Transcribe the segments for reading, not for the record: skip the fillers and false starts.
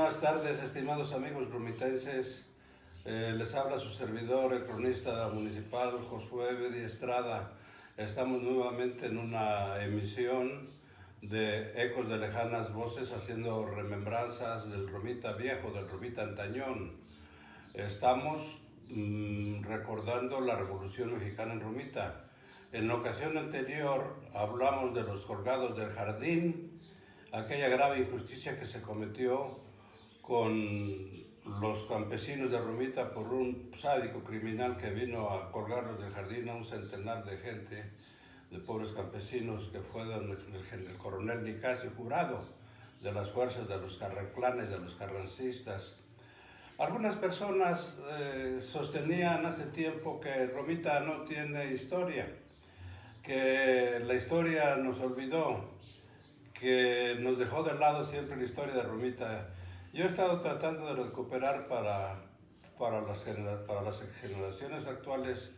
Buenas tardes, estimados amigos romitenses. Les habla su servidor, el cronista municipal Josué Bedi Estrada. Estamos nuevamente en una emisión de Ecos de Lejanas Voces, haciendo remembranzas del Romita viejo, del Romita antañón. Estamos recordando la Revolución Mexicana en Romita. En la ocasión anterior hablamos de los colgados del jardín, aquella grave injusticia que se cometió con los campesinos de Romita por un sádico criminal que vino a colgarlos del jardín a un centenar de gente, de pobres campesinos, que fue el coronel Nicasio Jurado, de las fuerzas de los carranclanes, de los carrancistas. Algunas personas sostenían hace tiempo que Romita no tiene historia, que la historia nos olvidó, que nos dejó de lado siempre la historia de Romita. Yo he estado tratando de recuperar para las generaciones actuales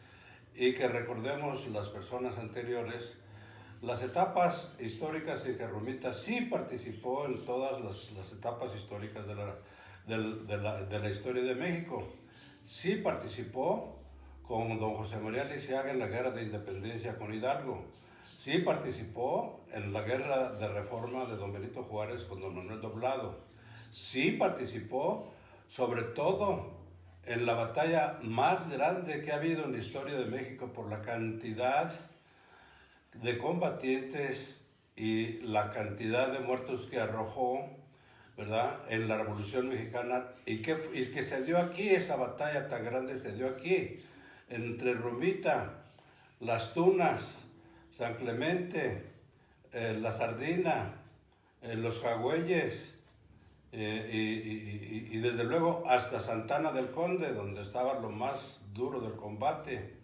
y que recordemos las personas anteriores las etapas históricas en que Romita sí participó en todas las etapas históricas de la historia de México. Sí participó con don José María Lisiaga en la guerra de independencia con Hidalgo. Sí participó en la guerra de reforma de don Benito Juárez con don Manuel Doblado. Sí participó, sobre todo, en la batalla más grande que ha habido en la historia de México por la cantidad de combatientes y la cantidad de muertos que arrojó, ¿verdad?, en la Revolución Mexicana, y que se dio aquí, esa batalla tan grande se dio aquí, entre Romita, Las Tunas, San Clemente, La Sardina, Los Jagüeyes, y desde luego hasta Santana del Conde, donde estaba lo más duro del combate.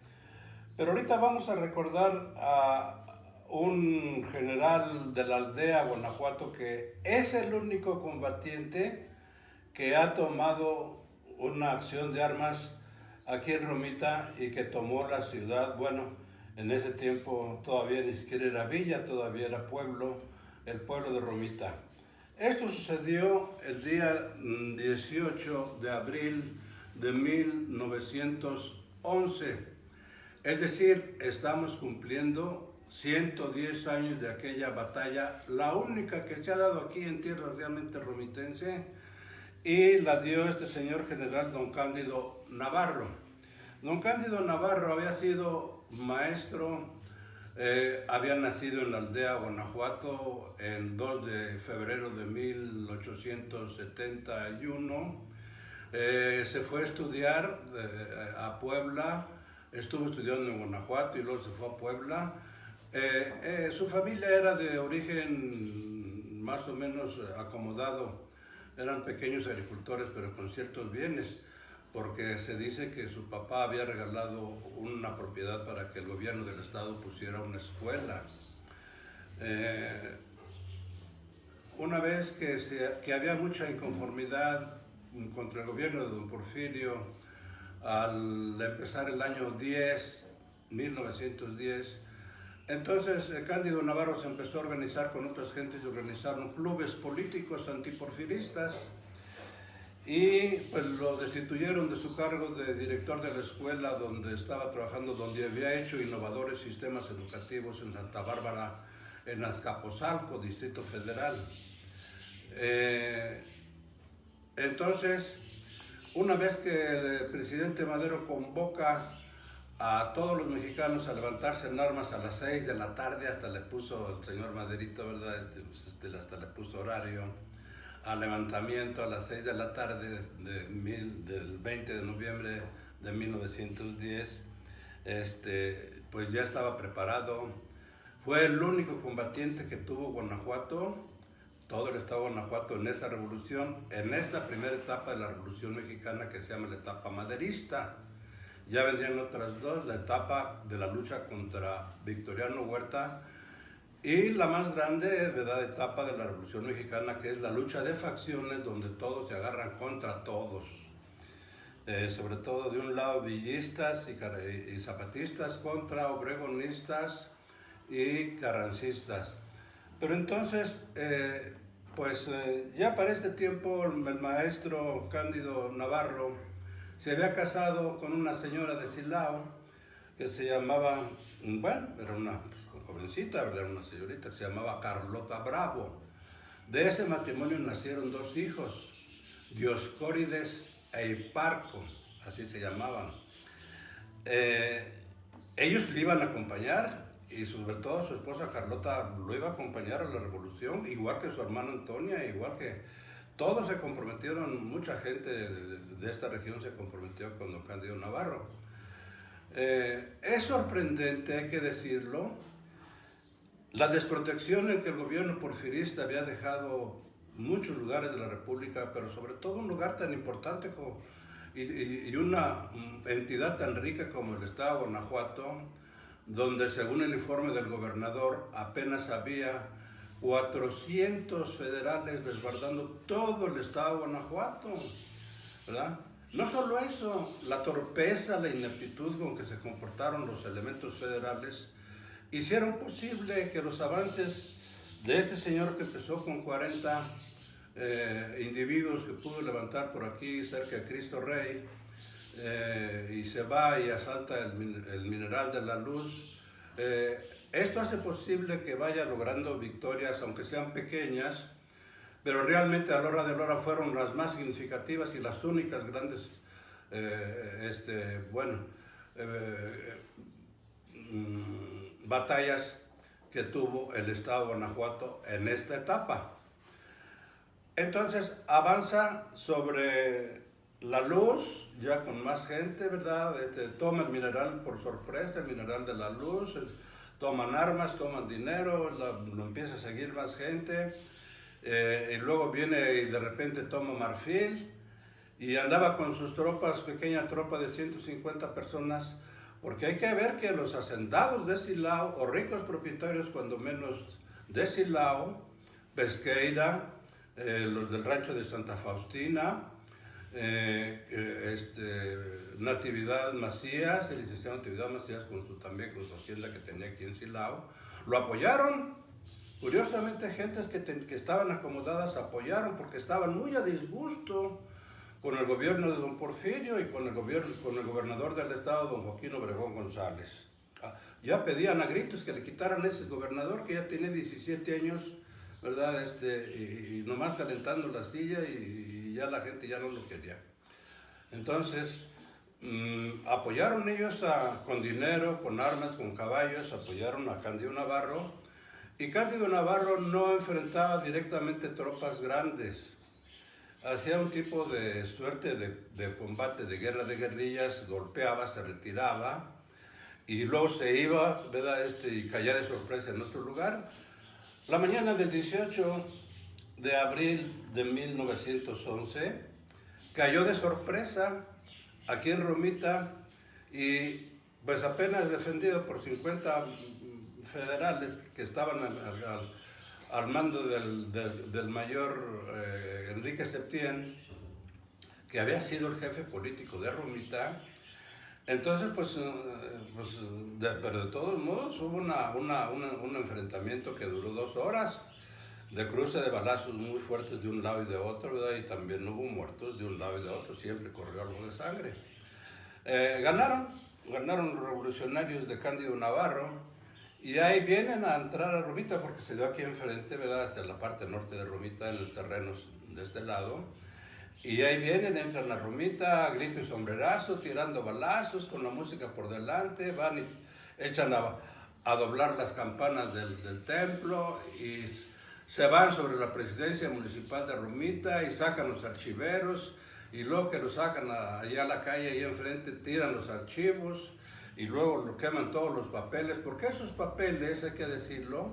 Pero ahorita vamos a recordar a un general de la aldea Guanajuato que es el único combatiente que ha tomado una acción de armas aquí en Romita y que tomó la ciudad. Bueno, en ese tiempo todavía ni siquiera era villa, todavía era pueblo, el pueblo de Romita. Esto sucedió el día 18 de abril de 1911. Es decir, estamos cumpliendo 110 años de aquella batalla, la única que se ha dado aquí en tierra realmente romitense, y la dio este señor general don Cándido Navarro. Don Cándido Navarro había sido maestro, había nacido en la aldea Guanajuato el 2 de febrero de 1871. Se fue a estudiar a Puebla, estuvo estudiando en Guanajuato y luego se fue a Puebla. Su familia era de origen más o menos acomodado, eran pequeños agricultores pero con ciertos bienes, porque se dice que su papá había regalado una propiedad para que el gobierno del estado pusiera una escuela. Una vez que había mucha inconformidad contra el gobierno de don Porfirio, al empezar el año 1910, entonces Cándido Navarro se empezó a organizar con otras gentes y organizaron clubes políticos antiporfiristas y pues lo destituyeron de su cargo de director de la escuela donde estaba trabajando, donde había hecho innovadores sistemas educativos en Santa Bárbara, en Azcapotzalco, Distrito Federal. Entonces, una vez que el presidente Madero convoca a todos los mexicanos a levantarse en armas a las 6 de la tarde, hasta le puso el señor Maderito, ¿verdad? Hasta le puso horario al levantamiento a las 6 de la tarde del 20 de noviembre de 1910, pues ya estaba preparado. Fue el único combatiente que tuvo Guanajuato, todo el estado de Guanajuato, en esa revolución, en esta primera etapa de la Revolución Mexicana, que se llama la etapa maderista. Ya vendrían otras dos, la etapa de la lucha contra Victoriano Huerta y la más grande, ¿verdad?, etapa de la Revolución Mexicana, que es la lucha de facciones, donde todos se agarran contra todos. Sobre todo de un lado villistas y zapatistas contra obregonistas y carrancistas. Pero entonces, Pues ya para este tiempo el maestro Cándido Navarro se había casado con una señora de Silao que se llamaba, bueno, era una jovencita, ¿verdad? Una señorita que se llamaba Carlota Bravo. De ese matrimonio nacieron dos hijos, Dioscórides e Hiparco, así se llamaban. Ellos le iban a acompañar y sobre todo su esposa Carlota lo iba a acompañar a la revolución, igual que su hermana Antonia, igual que todos se comprometieron, mucha gente de esta región se comprometió con don Cándido Navarro. Es sorprendente, hay que decirlo, la desprotección en que el gobierno porfirista había dejado muchos lugares de la República, pero sobre todo un lugar tan importante como, y una entidad tan rica como el estado de Guanajuato, donde según el informe del gobernador apenas había 400 federales resguardando todo el estado de Guanajuato, ¿verdad? No solo eso, la torpeza, la ineptitud con que se comportaron los elementos federales hicieron posible que los avances de este señor que empezó con 40 individuos que pudo levantar por aquí cerca de Cristo Rey, y se va y asalta el mineral de la luz. Esto hace posible que vaya logrando victorias, aunque sean pequeñas, pero realmente a la hora de la hora fueron las más significativas y las únicas grandes, batallas que tuvo el estado de Guanajuato en esta etapa. Entonces avanza sobre la luz, ya con más gente, ¿verdad? Toma el mineral por sorpresa, el mineral de la luz, toman armas, toman dinero, lo empieza a seguir más gente, y luego viene y de repente toma Marfil, y andaba con sus tropas, pequeña tropa de 150 personas, porque hay que ver que los hacendados de Silao, o ricos propietarios cuando menos de Silao, Pesqueira, los del rancho de Santa Faustina, Natividad Macías, el licenciado Natividad Macías también con su hacienda que tenía aquí en Silao, lo apoyaron. Curiosamente, gentes que estaban acomodadas apoyaron porque estaban muy a disgusto con el gobierno de don Porfirio y con el gobernador del estado, don Joaquín Obregón González. Ya pedían a gritos que le quitaran ese gobernador que ya tiene 17 años, ¿verdad? Y nomás calentando la silla y ya la gente ya no lo quería. Entonces, apoyaron ellos con dinero, con armas, con caballos, apoyaron a Cándido Navarro, y Cándido Navarro no enfrentaba directamente tropas grandes. Hacía un tipo de suerte de combate, de guerra de guerrillas, golpeaba, se retiraba, y luego se iba, ¿verdad? Y caía de sorpresa en otro lugar. La mañana del 18 de abril de 1911, cayó de sorpresa aquí en Romita, y pues apenas defendido por 50 federales que estaban al mando del mayor Enrique Septién, que había sido el jefe político de Romita. Entonces, pero de todos modos hubo un enfrentamiento que duró 2 horas, de cruce de balazos muy fuertes de un lado y de otro, ¿verdad? Y también hubo muertos de un lado y de otro, siempre corrió algo de sangre. Ganaron los revolucionarios de Cándido Navarro, y ahí vienen a entrar a Romita porque se dio aquí enfrente, ¿verdad? Hacia la parte norte de Romita, en los terrenos de este lado. Y ahí vienen, entran a Romita, a grito y sombrerazo, tirando balazos, con la música por delante, van y echan a doblar las campanas del templo, y se van sobre la presidencia municipal de Romita y sacan los archiveros, y luego que los sacan allá a la calle, ahí enfrente, tiran los archivos, y luego lo queman todos los papeles, porque esos papeles, hay que decirlo,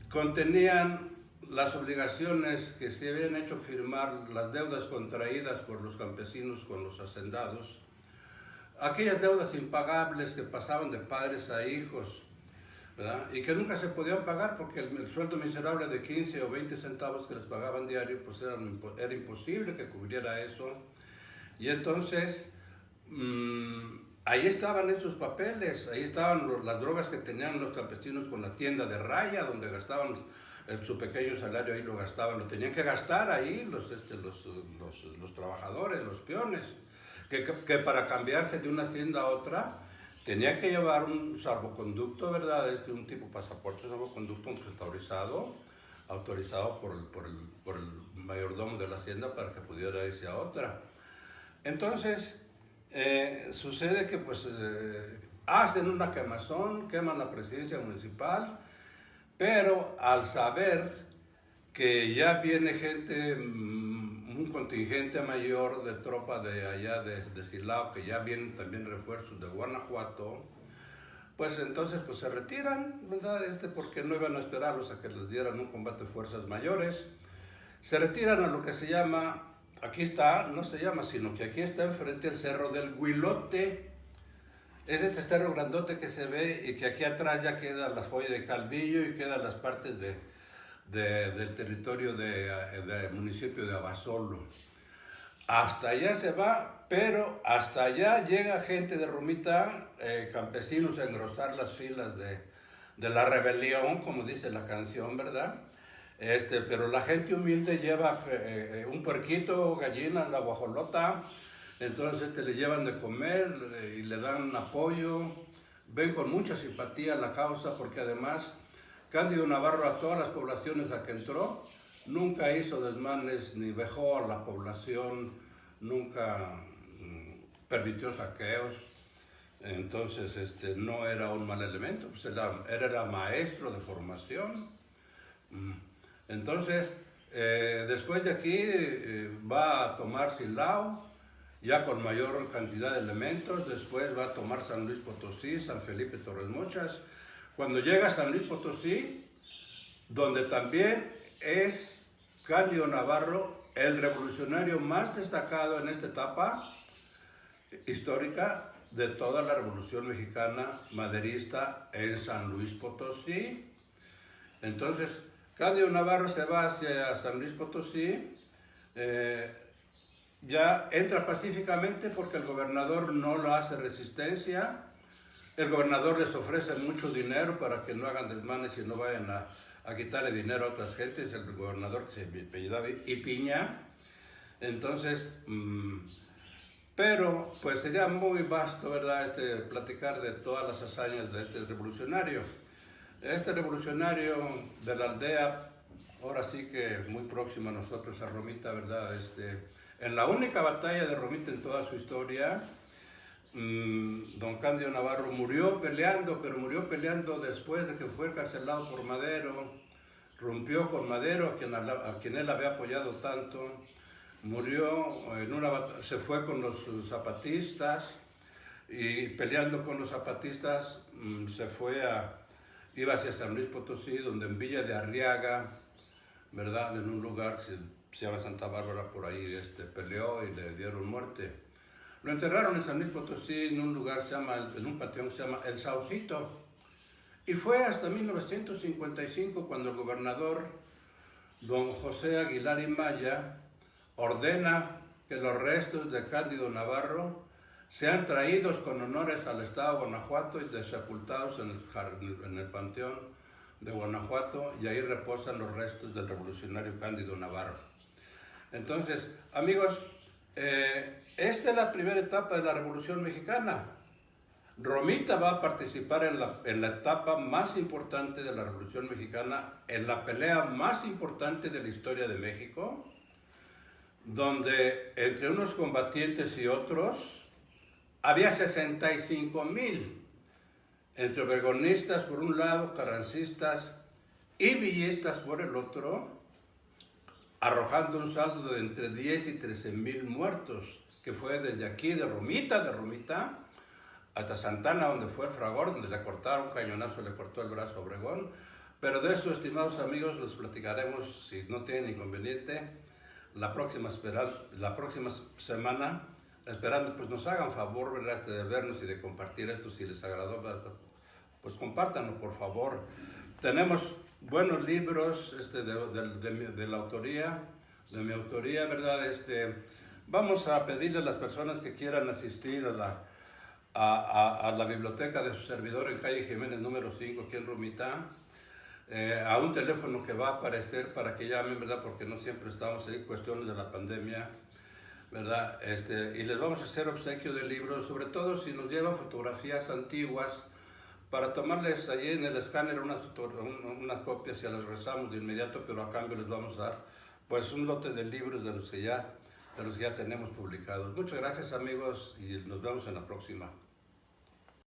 contenían las obligaciones que se habían hecho firmar, las deudas contraídas por los campesinos con los hacendados, aquellas deudas impagables que pasaban de padres a hijos, ¿verdad? Y que nunca se podían pagar porque el sueldo miserable de 15 o 20 centavos que les pagaban diario, pues era imposible que cubriera eso. Y entonces, ahí estaban esos papeles, ahí estaban las drogas que tenían los campesinos con la tienda de raya, donde gastaban su pequeño salario ahí lo gastaban, lo tenían que gastar ahí los trabajadores, los peones, que para cambiarse de una hacienda a otra tenían que llevar un salvoconducto, ¿verdad? Un tipo de pasaporte, un salvoconducto autorizado por el mayordomo de la hacienda para que pudiera irse a otra. Entonces, sucede que pues hacen una quemazón, queman la presidencia municipal, pero al saber que ya viene gente, un contingente mayor de tropa de allá de Silao, que ya vienen también refuerzos de Guanajuato, pues entonces pues se retiran, ¿verdad? Porque no iban a esperarlos a que les dieran un combate de fuerzas mayores. Se retiran a lo que se llama, aquí está, no se llama, sino que aquí está enfrente el Cerro del Huilote. Es este cerro grandote que se ve y que aquí atrás ya queda la joya de Calvillo y quedan las partes del territorio del municipio de Abasolo. Hasta allá se va, pero hasta allá llega gente de Romita, campesinos a engrosar las filas de la rebelión, como dice la canción, ¿verdad? Pero la gente humilde lleva un puerquito, gallina, la guajolota. Entonces le llevan de comer y le dan apoyo, ven con mucha simpatía la causa, porque además Cándido Navarro a todas las poblaciones a que entró nunca hizo desmanes ni vejó a la población, nunca permitió saqueos. Entonces no era un mal elemento, pues era maestro de formación. Entonces después de aquí va a tomar Silao, ya con mayor cantidad de elementos. Después va a tomar San Luis Potosí, San Felipe Torres Mochas. Cuando llega a San Luis Potosí, donde también es Cándido Navarro el revolucionario más destacado en esta etapa histórica de toda la Revolución Mexicana maderista en San Luis Potosí. Entonces, Cándido Navarro se va hacia San Luis Potosí, ya entra pacíficamente porque el gobernador no le hace resistencia. El gobernador les ofrece mucho dinero para que no hagan desmanes y no vayan a quitarle dinero a otras gentes. El gobernador que se apellidaba Ipiña. Entonces, pero pues sería muy vasto, ¿verdad? Platicar de todas las hazañas de este revolucionario. Este revolucionario de la aldea, ahora sí que muy próximo a nosotros, a Romita, ¿verdad? En la única batalla de Romita en toda su historia, don Cándido Navarro murió peleando, pero murió peleando después de que fue encarcelado por Madero. Rompió con Madero, a quien él había apoyado tanto. Murió en una batalla, se fue con los zapatistas y peleando con los zapatistas iba hacia San Luis Potosí, donde en Villa de Arriaga, ¿verdad? En un lugar que se llama Santa Bárbara, por ahí peleó y le dieron muerte. Lo enterraron en San Luis Potosí en un lugar en un panteón que se llama El Saucito. Y fue hasta 1955 cuando el gobernador, don José Aguilar y Maya, ordena que los restos de Cándido Navarro sean traídos con honores al estado de Guanajuato y sepultados en el panteón de Guanajuato, y ahí reposan los restos del revolucionario Cándido Navarro. Entonces, amigos, esta es la primera etapa de la Revolución Mexicana. Romita va a participar en la etapa más importante de la Revolución Mexicana, en la pelea más importante de la historia de México, donde entre unos combatientes y otros había 65,000, entre obregonistas por un lado, carrancistas y villistas por el otro, arrojando un saldo de entre 10 y 13,000 muertos, que fue desde aquí de Romita, hasta Santana, donde fue el fragor, donde le cortaron un cañonazo, le cortó el brazo a Obregón. Pero de eso, estimados amigos, los platicaremos, si no tienen inconveniente, la próxima semana, esperando pues nos hagan favor, ¿verdad? De vernos y de compartir esto. Si les agradó, pues compártanlo, por favor. Tenemos buenos libros de la autoría, de mi autoría, ¿verdad? Vamos a pedirle a las personas que quieran asistir a la biblioteca de su servidor en calle Jiménez número 5, aquí en Romita. a un teléfono que va a aparecer para que llamen, ¿verdad? Porque no siempre estamos ahí, cuestiones de la pandemia, ¿verdad? Y les vamos a hacer obsequio de libros, sobre todo si nos llevan fotografías antiguas, para tomarles allí en el escáner unas copias y las regresamos de inmediato, pero a cambio les vamos a dar pues un lote de libros de los que ya tenemos publicados. Muchas gracias, amigos, y nos vemos en la próxima.